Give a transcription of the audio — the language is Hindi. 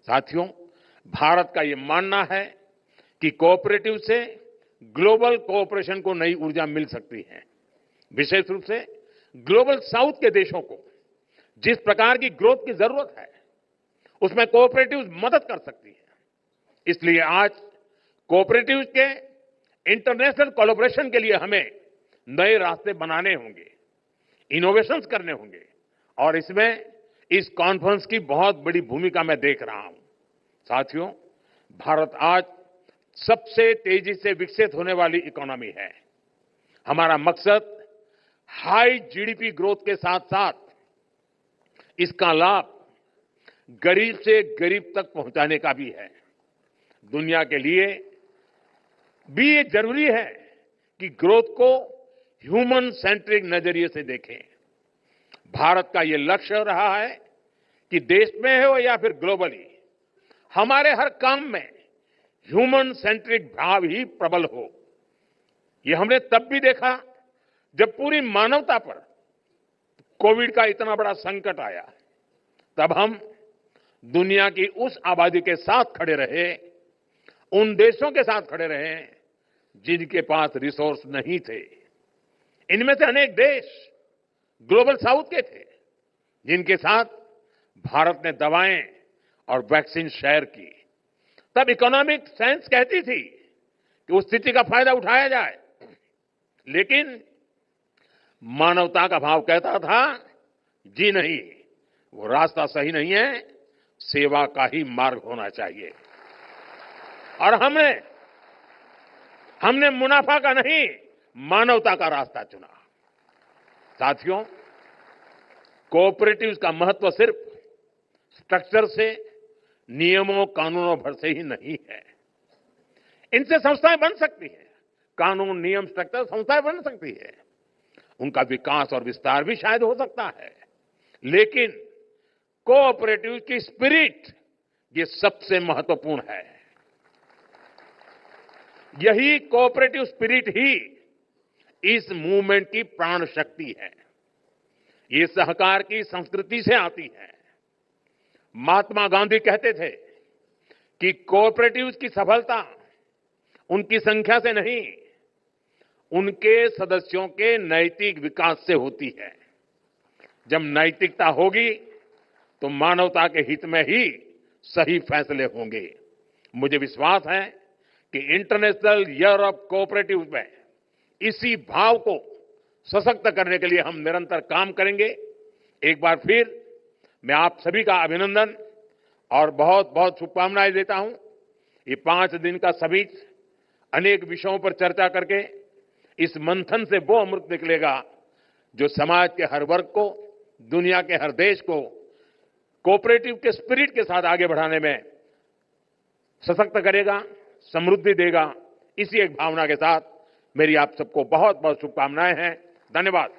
साथियों, भारत का ये मानना है कि कोऑपरेटिव से ग्लोबल कोऑपरेशन को नई ऊर्जा मिल सकती है। विशेष रूप से ग्लोबल साउथ के देशों को जिस प्रकार की ग्रोथ की जरूरत है, उसमें कोऑपरेटिव मदद कर सकती है। इसलिए आज कोऑपरेटिव के इंटरनेशनल कोलैबोरेशन के लिए हमें नए रास्ते बनाने होंगे, इनोवेशंस करने होंगे और इसमें इस कॉन्फ्रेंस की बहुत बड़ी भूमिका मैं देख रहा हूं। साथियों, भारत आज सबसे तेजी से विकसित होने वाली इकोनॉमी है। हमारा मकसद हाई जीडीपी ग्रोथ के साथ साथ इसका लाभ गरीब से गरीब तक पहुंचाने का भी है। दुनिया के लिए भी ये जरूरी है कि ग्रोथ को ह्यूमन सेंट्रिक नजरिए से देखें। भारत का ये लक्ष्य रहा है कि देश में हो या फिर ग्लोबली, हमारे हर काम में ह्यूमन सेंट्रिक भाव ही प्रबल हो। ये हमने तब भी देखा जब पूरी मानवता पर कोविड का इतना बड़ा संकट आया। तब हम दुनिया की उस आबादी के साथ खड़े रहे, उन देशों के साथ खड़े रहे जिनके पास रिसोर्स नहीं थे। इनमें से अनेक देश ग्लोबल साउथ के थे जिनके साथ भारत ने दवाएं और वैक्सीन शेयर की। तब इकोनॉमिक साइंस कहती थी कि उस स्थिति का फायदा उठाया जाए, लेकिन मानवता का भाव कहता था जी नहीं, वो रास्ता सही नहीं है, सेवा का ही मार्ग होना चाहिए। और हमने मुनाफा का नहीं, मानवता का रास्ता चुना। साथियों, कोऑपरेटिव्स का महत्व सिर्फ स्ट्रक्चर से, नियमों कानूनों भर से ही नहीं है। इनसे संस्थाएं बन सकती हैं, कानून नियम स्ट्रक्चर संस्थाएं बन सकती है, उनका विकास और विस्तार भी शायद हो सकता है, लेकिन कोऑपरेटिव की स्पिरिट ये सबसे महत्वपूर्ण है। यही कोऑपरेटिव स्पिरिट ही इस मूवमेंट की प्राण शक्ति है। ये सहकार की संस्कृति से आती है। महात्मा गांधी कहते थे कि कोऑपरेटिव्स की सफलता उनकी संख्या से नहीं, उनके सदस्यों के नैतिक विकास से होती है। जब नैतिकता होगी तो मानवता के हित में ही सही फैसले होंगे। मुझे विश्वास है कि इंटरनेशनल ईयर ऑफ कोऑपरेटिव में इसी भाव को सशक्त करने के लिए हम निरंतर काम करेंगे। एक बार फिर मैं आप सभी का अभिनंदन और बहुत बहुत शुभकामनाएं देता हूं। ये 5 दिन का समिट अनेक विषयों पर चर्चा करके इस मंथन से वो अमृत निकलेगा जो समाज के हर वर्ग को, दुनिया के हर देश को कोऑपरेटिव के स्पिरिट के साथ आगे बढ़ाने में सशक्त करेगा, समृद्धि देगा। इसी एक भावना के साथ मेरी आप सबको बहुत बहुत शुभकामनाएं हैं। धन्यवाद।